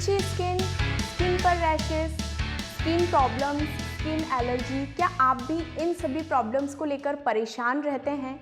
इची skin, skin पर rashes, skin problems, skin allergy, क्या आप भी इन सभी प्रॉब्लम्स को लेकर परेशान रहते हैं?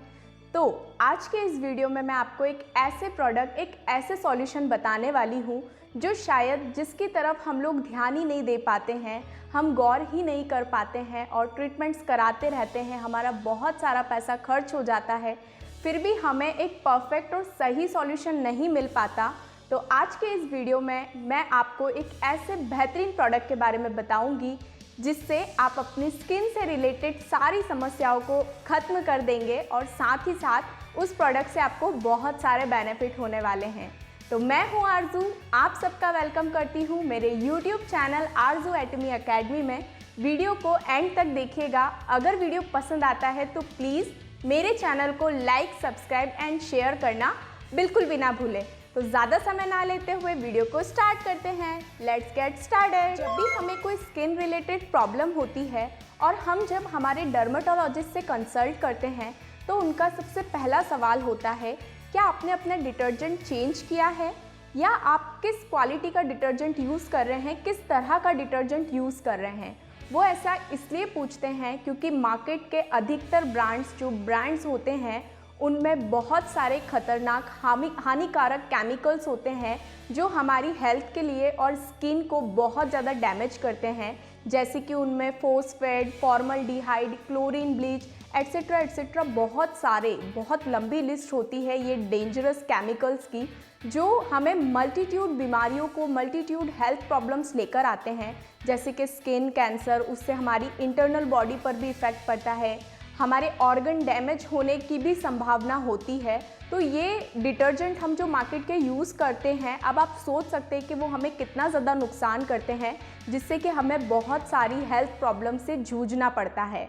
तो आज के इस वीडियो में मैं आपको एक ऐसे प्रोडक्ट, एक ऐसे सॉल्यूशन बताने वाली हूँ जो शायद जिसकी तरफ हम लोग ध्यान ही नहीं दे पाते हैं, हम गौर ही नहीं कर पाते हैं और ट्रीटमेंट्स कराते रहते हैं, हमारा बहुत सारा पैसा खर्च हो जाता है, फिर भी हमें एक परफेक्ट और सही सॉल्यूशन नहीं मिल पाता। तो आज के इस वीडियो में मैं आपको एक ऐसे बेहतरीन प्रोडक्ट के बारे में बताऊंगी जिससे आप अपनी स्किन से रिलेटेड सारी समस्याओं को ख़त्म कर देंगे और साथ ही साथ उस प्रोडक्ट से आपको बहुत सारे बेनिफिट होने वाले हैं। तो मैं हूं आरजू, आप सबका वेलकम करती हूं मेरे YouTube चैनल आरजू एटमी अकेडमी में। वीडियो को एंड तक देखिएगा। अगर वीडियो पसंद आता है तो प्लीज़ मेरे चैनल को लाइक, सब्सक्राइब एंड शेयर करना बिल्कुल भी ना भूलें। तो ज़्यादा समय ना लेते हुए वीडियो को स्टार्ट करते हैं। Let's get started. जब भी हमें कोई स्किन रिलेटेड प्रॉब्लम होती है और हम जब हमारे डर्मेटोलॉजिस्ट से कंसल्ट करते हैं तो उनका सबसे पहला सवाल होता है, क्या आपने अपना डिटर्जेंट चेंज किया है या आप किस क्वालिटी का डिटर्जेंट यूज़ कर रहे हैं, किस तरह का डिटर्जेंट यूज़ कर रहे हैं। वो ऐसा इसलिए पूछते हैं क्योंकि मार्केट के अधिकतर ब्रांड्स होते हैं उनमें बहुत सारे खतरनाक हानिकारक केमिकल्स होते हैं जो हमारी हेल्थ के लिए और स्किन को बहुत ज़्यादा डैमेज करते हैं। जैसे कि उनमें phosphate, formaldehyde, chlorine bleach etcetera बहुत लंबी लिस्ट होती है ये डेंजरस केमिकल्स की, जो हमें मल्टीट्यूड बीमारियों को, मल्टीट्यूड हेल्थ प्रॉब्लम्स लेकर आते हैं। जैसे कि स्किन कैंसर, उससे हमारी इंटरनल बॉडी पर भी इफ़ेक्ट पड़ता है, हमारे ऑर्गन डैमेज होने की भी संभावना होती है। तो ये डिटर्जेंट हम जो मार्केट के यूज़ करते हैं, अब आप सोच सकते हैं कि वो हमें कितना ज़्यादा नुकसान करते हैं, जिससे कि हमें बहुत सारी हेल्थ प्रॉब्लम से जूझना पड़ता है।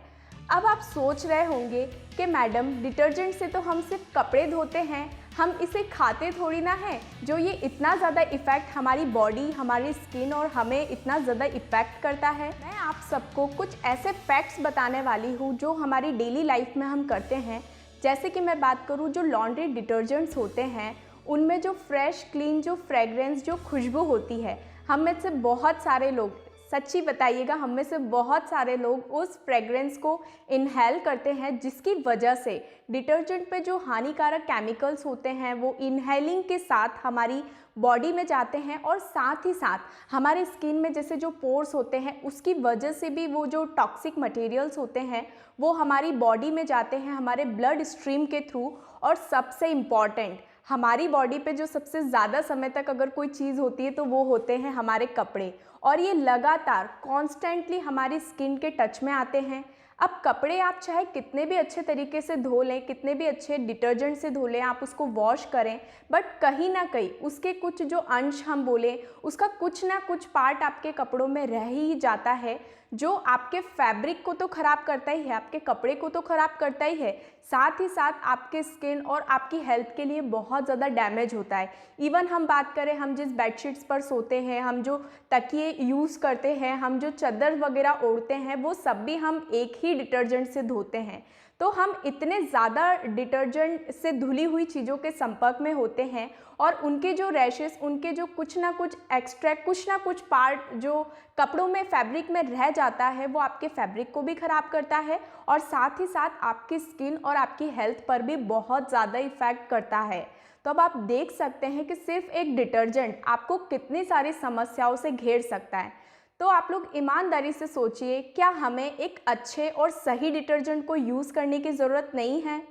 अब आप सोच रहे होंगे कि मैडम, डिटर्जेंट से तो हम सिर्फ कपड़े धोते हैं, हम इसे खाते थोड़ी ना हैं, जो ये इतना ज़्यादा इफ़ेक्ट हमारी बॉडी, हमारी स्किन और हमें इतना ज़्यादा इफ़ेक्ट करता है। मैं आप सबको कुछ ऐसे फैक्ट्स बताने वाली हूँ जो हमारी डेली लाइफ में हम करते हैं। जैसे कि मैं बात करूँ, जो लॉन्ड्री डिटर्जेंट्स होते हैं उनमें जो फ्रेश, क्लीन, जो फ्रेगरेंस, जो खुशबू होती है, हम में से बहुत सारे लोग, सच्ची बताइएगा, हम में से बहुत सारे लोग उस फ्रेगरेंस को इनहेल करते हैं, जिसकी वजह से डिटर्जेंट पे जो हानिकारक केमिकल्स होते हैं वो इनहेलिंग के साथ हमारी बॉडी में जाते हैं और साथ ही साथ हमारे स्किन में जैसे जो पोर्स होते हैं उसकी वजह से भी वो जो टॉक्सिक मटेरियल्स होते हैं वो हमारी बॉडी में जाते हैं, हमारे ब्लड स्ट्रीम के थ्रू। और सबसे इम्पॉर्टेंट, हमारी बॉडी पे जो सबसे ज़्यादा समय तक अगर कोई चीज़ होती है तो वो होते हैं हमारे कपड़े, और ये लगातार कॉन्स्टेंटली हमारी स्किन के टच में आते हैं। अब कपड़े आप चाहे कितने भी अच्छे तरीके से धो लें, कितने भी अच्छे डिटर्जेंट से धो लें, आप उसको वॉश करें, बट कहीं ना कहीं उसके कुछ जो अंश हम बोलें, उसका कुछ ना कुछ पार्ट आपके कपड़ों में रह ही जाता है, जो आपके फैब्रिक को तो ख़राब करता ही है, आपके कपड़े को तो ख़राब करता ही है, साथ ही साथ आपके स्किन और आपकी हेल्थ के लिए बहुत ज़्यादा डैमेज होता है। इवन हम बात करें, हम जिस बेडशीट्स पर सोते हैं, हम जो तकिए यूज़ करते हैं, हम जो चादर वगैरह ओढ़ते हैं, वो सब भी हम एक ही डिटर्जेंट से धोते हैं। तो हम इतने ज़्यादा डिटर्जेंट से धुली हुई चीज़ों के संपर्क में होते हैं और उनके जो रैशेस, उनके जो कुछ ना कुछ एक्सट्रैक्ट, कुछ ना कुछ पार्ट जो कपड़ों में, फैब्रिक में रह जाता है, वो आपके फैब्रिक को भी ख़राब करता है और साथ ही साथ आपकी स्किन और आपकी हेल्थ पर भी बहुत ज़्यादा इफ़ेक्ट करता है। तो अब आप देख सकते हैं कि सिर्फ एक डिटर्जेंट आपको कितनी सारी समस्याओं से घेर सकता है। तो आप लोग ईमानदारी से सोचिए, क्या हमें एक अच्छे और सही डिटर्जेंट को यूज़ करने की ज़रूरत नहीं है?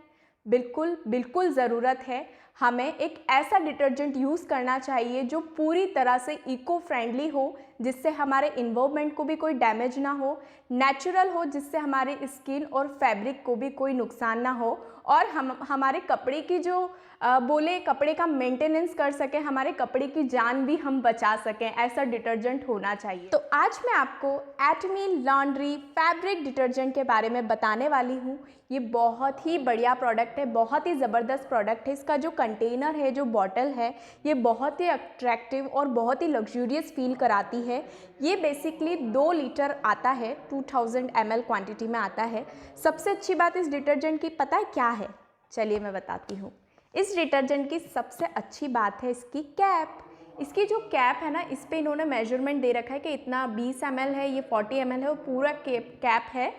बिल्कुल ज़रूरत है। हमें एक ऐसा डिटर्जेंट यूज़ करना चाहिए जो पूरी तरह से इको फ्रेंडली हो, जिससे हमारे इन्वायरमेंट को भी कोई डैमेज ना हो, नेचुरल हो, जिससे हमारे स्किन और फैब्रिक को भी कोई नुकसान ना हो, और हमारे कपड़े की जो कपड़े का मेंटेनेंस कर सके, हमारे कपड़े की जान भी हम बचा सकें, ऐसा डिटर्जेंट होना चाहिए। तो आज मैं आपको एटमी लॉन्ड्री फैब्रिक डिटर्जेंट के बारे में बताने वाली हूँ। ये बहुत ही बढ़िया प्रोडक्ट है, बहुत ही ज़बरदस्त प्रोडक्ट है। इसका जो कंटेनर है, जो बॉटल है, ये बहुत ही अट्रैक्टिव और बहुत ही लग्जूरियस फील कराती है। ये बेसिकली 2 लीटर आता है, 2000 ml क्वांटिटी में आता है। सबसे अच्छी बात इस डिटर्जेंट की पता है क्या है? चलिए मैं बताती हूँ। इस डिटर्जेंट की सबसे अच्छी बात है इसकी कैप। इसकी जो कैप है ना, इस पे इन्होंने मेजरमेंट दे रखा है कि इतना 20 ml है, ये 40 ml है, और पूरा कैप है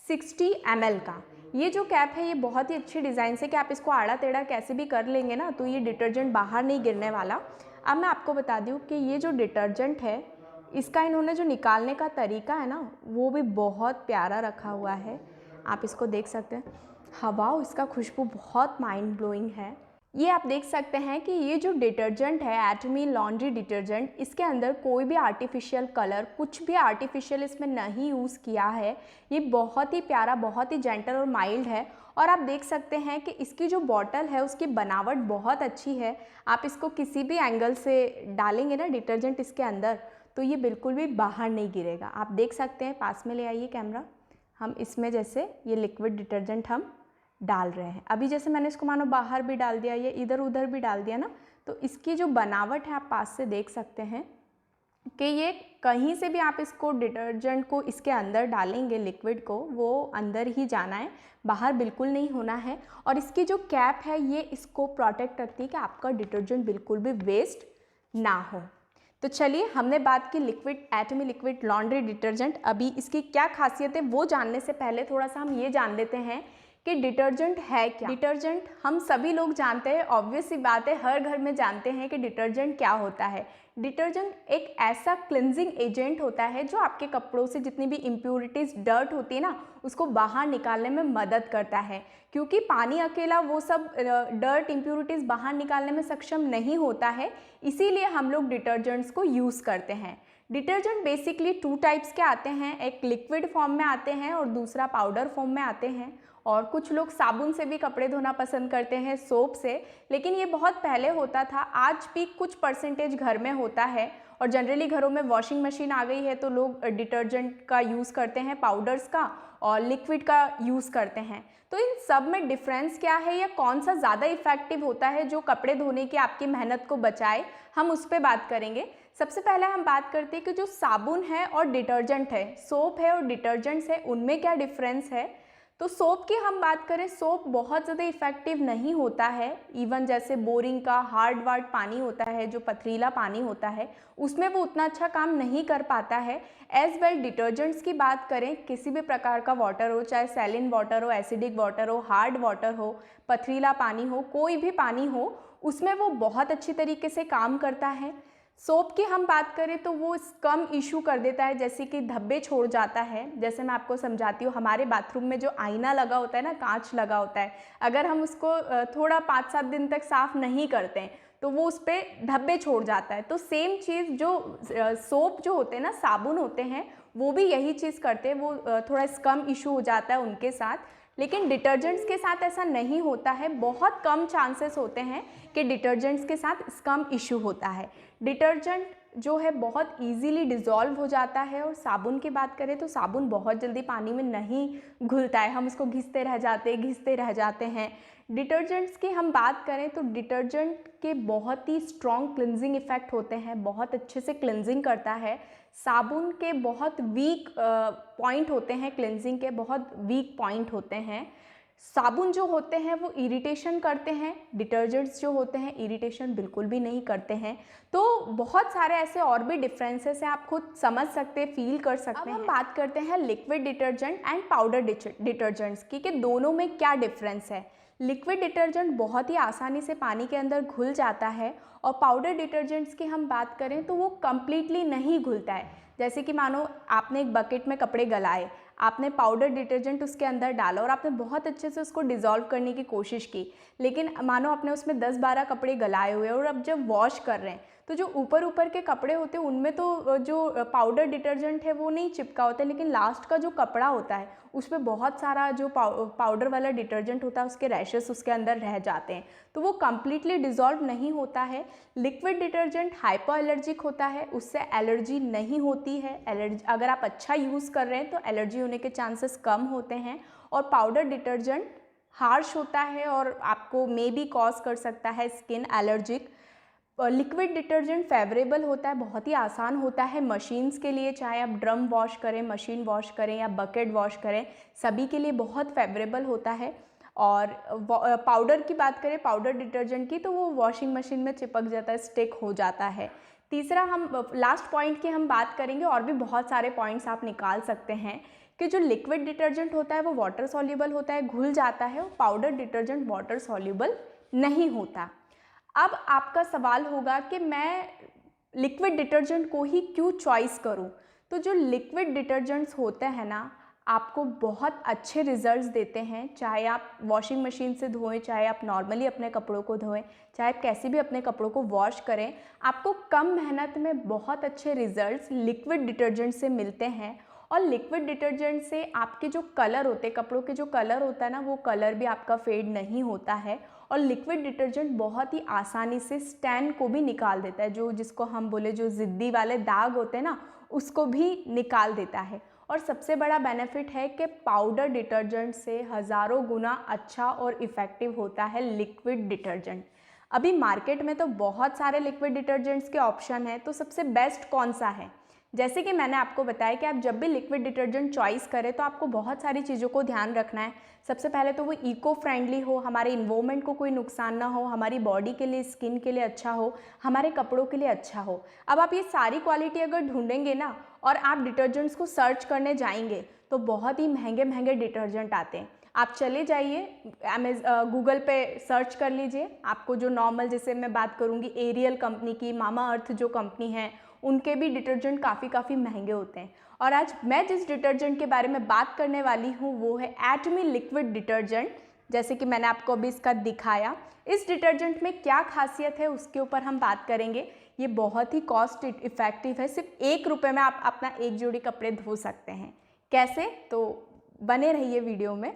60 ml का। ये जो कैप है ये बहुत ही अच्छी डिज़ाइन से कि आप इसको आड़ा टेढ़ा कैसे भी कर लेंगे ना तो ये डिटर्जेंट बाहर नहीं गिरने वाला। अब मैं आपको बता दूँ कि ये जो डिटर्जेंट है इसका इन्होंने जो निकालने का तरीका है ना वो भी बहुत प्यारा रखा हुआ है। आप इसको देख सकते हैं, हवा इसका खुशबू बहुत माइंड ब्लोइंग है। ये आप देख सकते हैं कि ये जो डिटर्जेंट है एटमी लॉन्ड्री डिटर्जेंट, इसके अंदर कोई भी आर्टिफिशियल कलर, कुछ भी आर्टिफिशियल इसमें नहीं यूज़ किया है। ये बहुत ही प्यारा, बहुत ही जेंटल और माइल्ड है। और आप देख सकते हैं कि इसकी जो बॉटल है उसकी बनावट बहुत अच्छी है। आप इसको किसी भी एंगल से डालेंगे ना डिटर्जेंट इसके अंदर तो ये बिल्कुल भी बाहर नहीं गिरेगा। आप देख सकते हैं, पास में ले आइए कैमरा, हम इसमें जैसे ये लिक्विड डिटर्जेंट हम डाल रहे हैं। अभी जैसे मैंने इसको मानो बाहर भी डाल दिया, ये इधर उधर भी डाल दिया ना, तो इसकी जो बनावट है आप पास से देख सकते हैं कि ये कहीं से भी आप इसको डिटर्जेंट को इसके अंदर डालेंगे, लिक्विड को, वो अंदर ही जाना है, बाहर बिल्कुल नहीं होना है। और इसकी जो कैप है ये इसको प्रोटेक्ट करती है कि आपका डिटर्जेंट बिल्कुल भी वेस्ट ना हो। तो चलिए, हमने बात की लिक्विड एटमी लिक्विड लॉन्ड्री डिटर्जेंट। अभी इसकी क्या खासियत है वो जानने से पहले थोड़ा सा हम ये जान लेते हैं कि डिटर्जेंट है क्या। डिटर्जेंट हम सभी लोग जानते हैं, ऑब्वियस सी बात है, हर घर में जानते हैं कि डिटर्जेंट क्या होता है। डिटर्जेंट एक ऐसा क्लिनजिंग एजेंट होता है जो आपके कपड़ों से जितनी भी इम्प्यूरिटीज़, डर्ट होती है ना, उसको बाहर निकालने में मदद करता है। क्योंकि पानी अकेला वो सब डर्ट, इम्प्यूरिटीज़ बाहर निकालने में सक्षम नहीं होता है, इसीलिए हम लोग डिटर्जेंट्स को यूज़ करते हैं। डिटर्जेंट बेसिकली 2 टाइप्स के आते हैं, एक लिक्विड फॉर्म में आते हैं और दूसरा पाउडर फॉर्म में आते हैं। और कुछ लोग साबुन से भी कपड़े धोना पसंद करते हैं, सोप से, लेकिन ये बहुत पहले होता था, आज भी कुछ परसेंटेज घर में होता है। और जनरली घरों में वॉशिंग मशीन आ गई है तो लोग डिटर्जेंट का यूज़ करते हैं, पाउडर्स का और लिक्विड का यूज़ करते हैं। तो इन सब में डिफरेंस क्या है या कौन सा ज़्यादा इफ़ेक्टिव होता है जो कपड़े धोने की आपकी मेहनत को बचाए, हम उस पर बात करेंगे। सबसे पहले हम बात करते हैं कि जो साबुन है और डिटर्जेंट है, सोप है और डिटर्जेंट्स है, उनमें क्या डिफरेंस है। तो सोप की हम बात करें, सोप बहुत ज़्यादा इफ़ेक्टिव नहीं होता है। इवन जैसे बोरिंग का हार्ड वार्ड पानी होता है, जो पथरीला पानी होता है, उसमें वो उतना अच्छा काम नहीं कर पाता है। एज वेल डिटर्जेंट्स की बात करें, किसी भी प्रकार का वाटर हो, चाहे सैलिन वाटर हो, एसिडिक वाटर हो, हार्ड वाटर हो, पथरीला पानी हो, कोई भी पानी हो, उसमें वो बहुत अच्छी तरीके से काम करता है। सोप की हम बात करें तो वो कम इशू कर देता है, जैसे कि धब्बे छोड़ जाता है। जैसे मैं आपको समझाती हूँ, हमारे बाथरूम में जो आईना लगा होता है ना, कांच लगा होता है, अगर हम उसको थोड़ा 5-7 दिन तक साफ़ नहीं करते हैं तो वो उस पर धब्बे छोड़ जाता है। तो सेम चीज़ जो सोप जो होते हैं ना, साबुन होते हैं, वो भी यही चीज़ करते हैं, वो थोड़ा कम इशू हो जाता है उनके साथ। लेकिन डिटर्जेंट्स के साथ ऐसा नहीं होता है, बहुत कम चांसेस होते हैं कि डिटर्जेंट्स के साथ कम इशू होता है। डिटर्जेंट जो है बहुत इजीली डिज़ोल्व हो जाता है। और साबुन की बात करें तो साबुन बहुत जल्दी पानी में नहीं घुलता है, हम उसको घिसते रह जाते हैं। डिटर्जेंट्स की हम बात करें तो डिटर्जेंट के बहुत ही स्ट्रॉन्ग क्लिनजिंग इफ़ेक्ट होते हैं, बहुत अच्छे से क्लिनजिंग करता है। साबुन के बहुत वीक पॉइंट होते हैं, क्लिनजिंग के बहुत वीक पॉइंट होते हैं। साबुन जो होते हैं वो इरिटेशन करते हैं, डिटर्जेंट्स जो होते हैं इरिटेशन बिल्कुल भी नहीं करते हैं। तो बहुत सारे ऐसे और भी डिफरेंसेस हैं, आप खुद समझ सकते हैं, फील कर सकते हैं। अब हम बात करते हैं liquid detergent and powder detergents की, कि दोनों में क्या डिफरेंस है। लिक्विड डिटर्जेंट बहुत ही आसानी से पानी के अंदर घुल जाता है और पाउडर डिटर्जेंट्स की हम बात करें तो वो कम्प्लीटली नहीं घुलता है। जैसे कि मानो आपने एक बकेट में कपड़े गलाए, आपने पाउडर डिटर्जेंट उसके अंदर डाला और आपने बहुत अच्छे से उसको डिज़ोल्व करने की कोशिश की, लेकिन मानो आपने उसमें 10-12 कपड़े गलाए हुए और अब जब वॉश कर रहे हैं तो जो ऊपर के कपड़े होते हैं उनमें तो जो पाउडर डिटर्जेंट है वो नहीं चिपका होता है, लेकिन लास्ट का जो कपड़ा होता है उस पर बहुत सारा जो पाउडर वाला डिटर्जेंट होता है उसके रैशेस उसके अंदर रह जाते हैं, तो वो कम्प्लीटली डिज़ोल्व नहीं होता है। लिक्विड डिटर्जेंट हाइपो एलर्जिक होता है, उससे एलर्जी नहीं होती है। एलर्जी अगर आप अच्छा यूज़ कर रहे हैं तो एलर्जी होने के चांसेस कम होते हैं। और पाउडर डिटर्जेंट हार्श होता है और आपको मे बी कॉज कर सकता है skin allergic. Liquid detergent favourable होता है, बहुत ही आसान होता है मशीन्स के लिए, चाहे आप ड्रम वॉश करें, मशीन वॉश करें या बकेट वॉश करें, सभी के लिए बहुत फेवरेबल होता है। और पाउडर की बात करें, पाउडर डिटर्जेंट की, तो वो वॉशिंग मशीन में चिपक जाता है, स्टिक हो जाता है। तीसरा, हम लास्ट पॉइंट की हम बात करेंगे, और भी बहुत सारे पॉइंट्स आप निकाल सकते हैं कि जो लिक्विड डिटर्जेंट होता है वो वाटर सॉल्युबल होता है, घुल जाता है, और पाउडर डिटर्जेंट वाटर सॉल्युबल नहीं होता। अब आपका सवाल होगा कि मैं लिक्विड डिटर्जेंट को ही क्यों चॉइस करूं? तो जो लिक्विड डिटर्जेंट्स होते हैं ना, आपको बहुत अच्छे रिजल्ट्स देते हैं, चाहे आप वॉशिंग मशीन से धोएं, चाहे आप नॉर्मली अपने कपड़ों को धोएं, चाहे आप कैसे भी अपने कपड़ों को वॉश करें, आपको कम मेहनत में बहुत अच्छे रिजल्ट्स लिक्विड डिटर्जेंट से मिलते हैं। और लिक्विड डिटर्जेंट से आपके जो कलर होते हैं, कपड़ों के जो कलर होता है ना, वो कलर भी आपका फेड नहीं होता है। और लिक्विड डिटर्जेंट बहुत ही आसानी से स्टैन को भी निकाल देता है, जिसको हम बोले जो ज़िद्दी वाले दाग होते हैं ना, उसको भी निकाल देता है। और सबसे बड़ा बेनिफिट है कि पाउडर डिटर्जेंट से हज़ारों गुना अच्छा और इफ़ेक्टिव होता है लिक्विड डिटर्जेंट। अभी मार्केट में तो बहुत सारे लिक्विड डिटर्जेंट्स के ऑप्शन हैं, तो सबसे बेस्ट कौन सा है? जैसे कि मैंने आपको बताया कि आप जब भी लिक्विड डिटर्जेंट चॉइस करें तो आपको बहुत सारी चीज़ों को ध्यान रखना है। सबसे पहले तो वो इको फ्रेंडली हो, हमारे इन्वायरमेंट को कोई नुकसान ना हो, हमारी बॉडी के लिए, स्किन के लिए अच्छा हो, हमारे कपड़ों के लिए अच्छा हो। अब आप ये सारी क्वालिटी अगर ढूंढेंगे ना, और आप डिटर्जेंट्स को सर्च करने जाएंगे, तो बहुत ही महंगे महंगे डिटर्जेंट आते हैं। आप चले जाइए गूगल पे सर्च कर लीजिए, आपको जो नॉर्मल, जैसे मैं बात करूँगी एरियल कंपनी की, मामा अर्थ जो कंपनी है, उनके भी डिटर्जेंट काफ़ी महंगे होते हैं। और आज मैं जिस डिटर्जेंट के बारे में बात करने वाली हूँ वो है एटमी लिक्विड डिटर्जेंट। जैसे कि मैंने आपको अभी इसका दिखाया, इस डिटर्जेंट में क्या खासियत है उसके ऊपर हम बात करेंगे। ये बहुत ही कॉस्ट इफेक्टिव है, सिर्फ ₹1 में आप अपना एक जोड़ी कपड़े धो सकते हैं। कैसे? तो बने रहिए वीडियो में।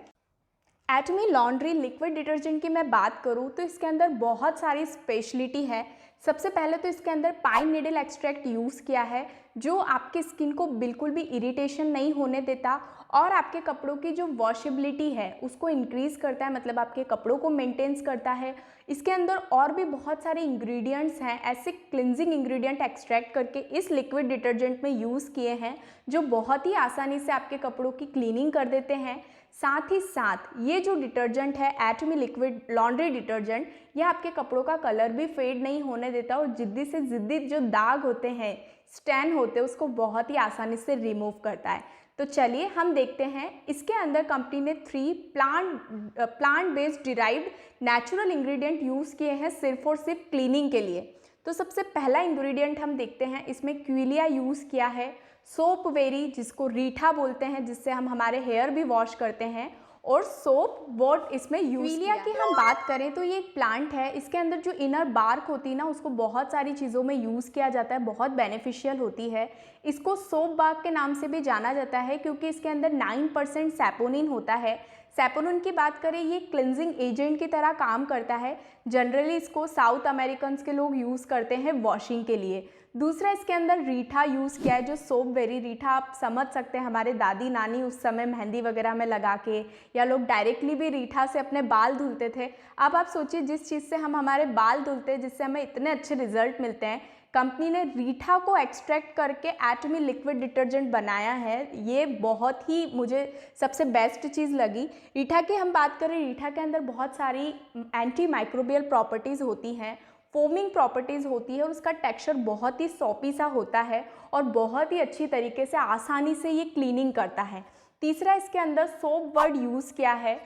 एटमी लॉन्ड्री लिक्विड डिटर्जेंट की मैं बात करूँ तो इसके अंदर बहुत सारी स्पेशलिटी है। सबसे पहले तो इसके अंदर पाइन नीडल एक्सट्रैक्ट यूज़ किया है, जो आपकी स्किन को बिल्कुल भी इरिटेशन नहीं होने देता, और आपके कपड़ों की जो वॉशेबिलिटी है उसको इंक्रीज़ करता है, मतलब आपके कपड़ों को मेंटेन्स करता है। इसके अंदर और भी बहुत सारे इंग्रेडिएंट्स हैं, ऐसे क्लिनजिंग इंग्रेडिएंट एक्सट्रैक्ट करके इस लिक्विड डिटर्जेंट में यूज़ किए हैं, जो बहुत ही आसानी से आपके कपड़ों की क्लीनिंग कर देते हैं। साथ ही साथ ये जो डिटर्जेंट है एटमी लिक्विड लॉन्ड्री डिटर्जेंट, ये आपके कपड़ों का कलर भी फेड नहीं होने देता, और जिद्दी से जिद्दी जो दाग होते हैं, स्टैन होते हैं, उसको बहुत ही आसानी से रिमूव करता है। तो चलिए हम देखते हैं। इसके अंदर कंपनी ने 3 plant based derived natural ingredient use किए हैं सिर्फ और सिर्फ क्लीनिंग के लिए। तो सबसे पहला इंग्रेडिएंट हम देखते हैं, इसमें क्विलिया यूज़ किया है, सोप वेरी जिसको रीठा बोलते हैं, जिससे हम हमारे हेयर भी वॉश करते हैं, और सोप वॉट इसमें यूज क्विलिया की हम बात करें तो ये एक प्लांट है। इसके अंदर जो इनर बार्क होती है ना, उसको बहुत सारी चीज़ों में यूज़ किया जाता है, बहुत बेनिफिशियल होती है। इसको सोप बार्क के नाम से भी जाना जाता है क्योंकि इसके अंदर 9% सैपोनिन होता है। सैपोनिन की बात करें, ये क्लिनजिंग एजेंट की तरह काम करता है। जनरली इसको साउथ अमेरिकन के लोग यूज़ करते हैं वॉशिंग के लिए। दूसरा, इसके अंदर रीठा यूज़ किया है, जो सोप वेरी रीठा आप समझ सकते हैं, हमारे दादी नानी उस समय मेहंदी वगैरह में लगा के, या लोग डायरेक्टली भी रीठा से अपने बाल धुलते थे। अब आप सोचिए, जिस चीज़ से हम हमारे बाल धुलते हैं, जिससे हमें इतने अच्छे रिजल्ट मिलते हैं, कंपनी ने रीठा को एक्सट्रैक्ट करके एटमी लिक्विड डिटर्जेंट बनाया है। ये बहुत ही मुझे सबसे बेस्ट चीज़ लगी। रीठा की हम बात करें, रीठा के अंदर बहुत सारी एंटी माइक्रोबियल प्रॉपर्टीज़ होती हैं, फोमिंग प्रॉपर्टीज़ होती है, और उसका टेक्सचर बहुत ही सॉपी सा होता है, और बहुत ही अच्छी तरीके से आसानी से ये क्लीनिंग करता है। तीसरा, इसके अंदर सोप वर्ड यूज़ किया है।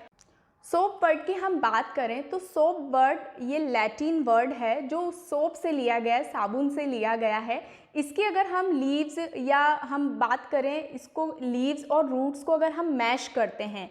सोप वर्ड की हम बात करें तो सोप वर्ड ये लैटिन वर्ड है, जो सोप से लिया गया है, साबुन से लिया गया है। इसकी अगर हम लीव्स या हम बात करें, इसको लीव्स और रूट्स को अगर हम मैश करते हैं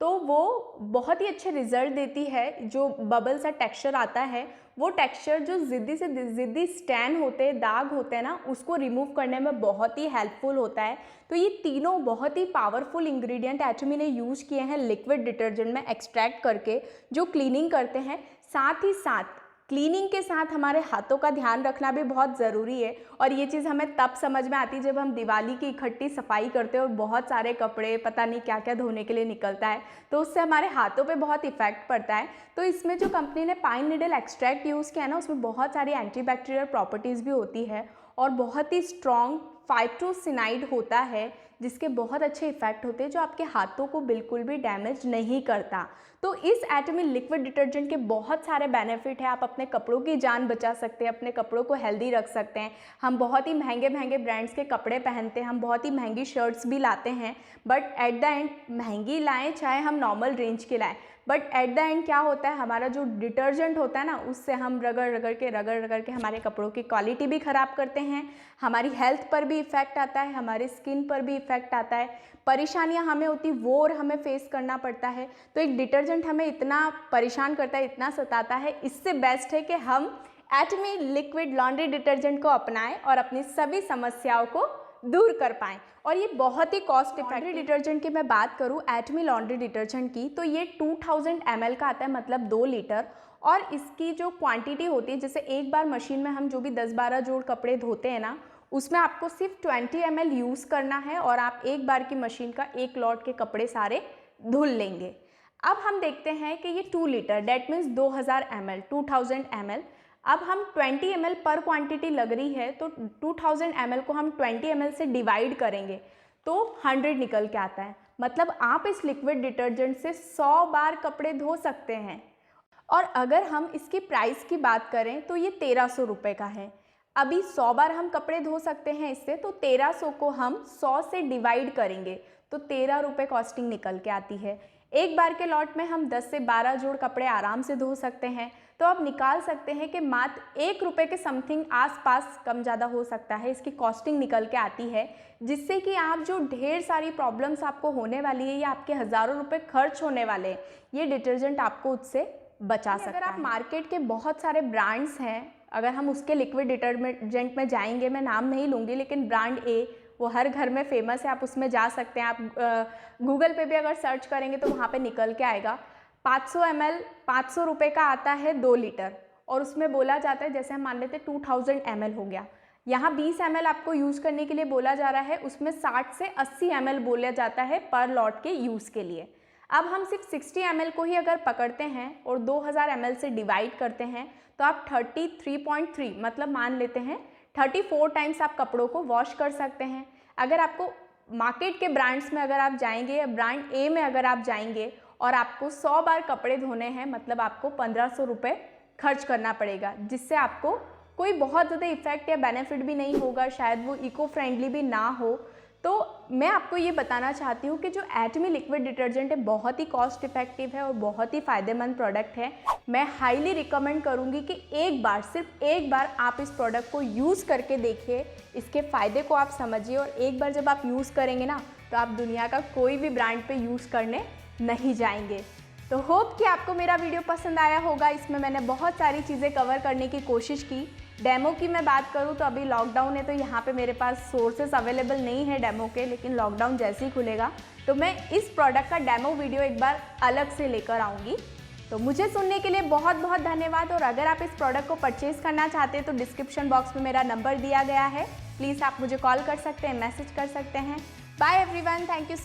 तो वो बहुत ही अच्छे रिजल्ट देती है। जो बबल सा टेक्सचर आता है, वो टेक्सचर जो ज़िद्दी से ज़िद्दी स्टैन होते हैं, दाग होते हैं ना, उसको रिमूव करने में बहुत ही हेल्पफुल होता है। तो ये तीनों बहुत ही पावरफुल इंग्रेडिएंट एटमी ने यूज़ किए हैं लिक्विड डिटर्जेंट में एक्सट्रैक्ट करके, जो क्लीनिंग करते हैं। साथ ही साथ क्लीनिंग के साथ हमारे हाथों का ध्यान रखना भी बहुत ज़रूरी है, और ये चीज़ हमें तब समझ में आती है जब हम दिवाली की इकट्ठी सफाई करते हैं और बहुत सारे कपड़े पता नहीं क्या क्या धोने के लिए निकलता है, तो उससे हमारे हाथों पे बहुत इफेक्ट पड़ता है। तो इसमें जो कंपनी ने पाइन नीडल एक्सट्रैक्ट यूज़ किया है ना, उसमें बहुत सारी एंटीबैक्टीरियल प्रॉपर्टीज़ भी होती है, और बहुत ही स्ट्रॉन्ग फाइटोसिनाइड होता है, जिसके बहुत अच्छे इफ़ेक्ट होते हैं जो आपके हाथों को बिल्कुल भी डैमेज नहीं करता। तो इस एटमी लिक्विड डिटर्जेंट के बहुत सारे बेनिफिट हैं। आप अपने कपड़ों की जान बचा सकते हैं, अपने कपड़ों को हेल्दी रख सकते हैं। हम बहुत ही महंगे महंगे ब्रांड्स के कपड़े पहनते हैं, हम बहुत ही महंगी शर्ट्स भी लाते हैं, बट एट द एंड महंगी लाएँ चाहे हम नॉर्मल रेंज की लाएँ, बट एट द एंड क्या होता है, हमारा जो डिटर्जेंट होता है ना, उससे हम रगड़ रगड़ के हमारे कपड़ों की क्वालिटी भी ख़राब करते हैं, हमारी हेल्थ पर भी इफ़ेक्ट आता है, हमारे स्किन पर भी इफ़ेक्ट आता है, परेशानियां हमें होती वो और हमें फेस करना पड़ता है। तो एक डिटर्जेंट हमें इतना परेशान करता है, इतना सताता है, इससे बेस्ट है कि हम एटमी लिक्विड लॉन्ड्री डिटर्जेंट को अपनाएं और अपनी सभी समस्याओं को दूर कर पाएँ। और ये बहुत ही कॉस्ट इफेक्टिव डिटर्जेंट की मैं बात करूँ एटमी लॉन्ड्री डिटर्जेंट की, तो ये 2000 ml का आता है, मतलब 2 लीटर। और इसकी जो क्वांटिटी होती है, जैसे एक बार मशीन में हम जो भी 10-12 जोड़ कपड़े धोते हैं ना, उसमें आपको सिर्फ 20 ml यूज़ करना है और आप एक बार की मशीन का एक लॉट के कपड़े सारे धुल लेंगे। अब हम देखते हैं कि ये 2 litre that means 2000 ml 2000 ml, अब हम 20 ml पर क्वांटिटी लग रही है, तो 2000 ml को हम 20 ml से डिवाइड करेंगे तो 100 निकल के आता है। मतलब आप इस लिक्विड डिटर्जेंट से 100 बार कपड़े धो सकते हैं। और अगर हम इसकी प्राइस की बात करें तो ये 1300 रुपये का है। अभी 100 बार हम कपड़े धो सकते हैं इससे, तो 1300 को हम 100 से डिवाइड करेंगे तो 13 रुपये कॉस्टिंग निकल के आती है। एक बार के लॉट में हम 10 से 12 जोड़ कपड़े आराम से धो सकते हैं। तो आप निकाल सकते हैं कि मात्र 1 रुपये के समथिंग आसपास कम ज़्यादा हो सकता है इसकी कॉस्टिंग निकल के आती है, जिससे कि आप जो ढेर सारी प्रॉब्लम्स आपको होने वाली है या आपके हज़ारों रुपए खर्च होने वाले हैं, ये डिटर्जेंट आपको उससे बचा सकता है। अगर आप मार्केट के बहुत सारे ब्रांड्स हैं, अगर हम उसके लिक्विड डिटर्जेंट में जाएंगे, मैं नाम नहीं लूँगी, लेकिन ब्रांड ए वो हर घर में फेमस है, आप उसमें जा सकते हैं। आप गूगल पे भी अगर सर्च करेंगे तो वहाँ पे निकल के आएगा। 500 ml 500 रुपये का आता है 2 लीटर, और उसमें बोला जाता है, जैसे हम मान लेते हैं 2000 ml हो गया, यहाँ 20 ml आपको यूज़ करने के लिए बोला जा रहा है, उसमें 60 से 80 ml बोला जाता है पर लॉट के यूज़ के लिए। अब हम सिर्फ 60 ml को ही अगर पकड़ते हैं और 2000 ml से डिवाइड करते हैं तो आप 33.3 मतलब मान लेते हैं 34 टाइम्स आप कपड़ों को वॉश कर सकते हैं। अगर आपको मार्केट के ब्रांड्स में अगर आप जाएंगे या ब्रांड ए में अगर आप जाएंगे और आपको 100 बार कपड़े धोने हैं, मतलब आपको 1500 रुपये खर्च करना पड़ेगा, जिससे आपको कोई बहुत ज़्यादा इफेक्ट या बेनिफिट भी नहीं होगा, शायद वो इको फ्रेंडली भी ना हो। तो मैं आपको ये बताना चाहती हूँ कि जो एटमी लिक्विड डिटर्जेंट है बहुत ही कॉस्ट इफेक्टिव है और बहुत ही फ़ायदेमंद प्रोडक्ट है। मैं हाईली रिकमेंड करूँगी कि एक बार, सिर्फ एक बार आप इस प्रोडक्ट को यूज़ करके देखिए, इसके फ़ायदे को आप समझिए, और एक बार जब आप यूज़ करेंगे ना तो आप दुनिया का कोई भी ब्रांड पे यूज़ करने नहीं जाएंगे। तो होप कि आपको मेरा वीडियो पसंद आया होगा। इसमें मैंने बहुत सारी चीज़ें कवर करने की कोशिश की। डेमो की मैं बात करूं तो अभी लॉकडाउन है, तो यहाँ पे मेरे पास सोर्सेस अवेलेबल नहीं है डेमो के, लेकिन लॉकडाउन जैसे ही खुलेगा तो मैं इस प्रोडक्ट का डेमो वीडियो एक बार अलग से लेकर आऊँगी। तो मुझे सुनने के लिए बहुत बहुत धन्यवाद। और अगर आप इस प्रोडक्ट को परचेज़ करना चाहते हैं तो डिस्क्रिप्शन बॉक्स में मेरा नंबर दिया गया है, प्लीज़ आप मुझे कॉल कर सकते हैं, मैसेज कर सकते हैं। Bye everyone, thank you.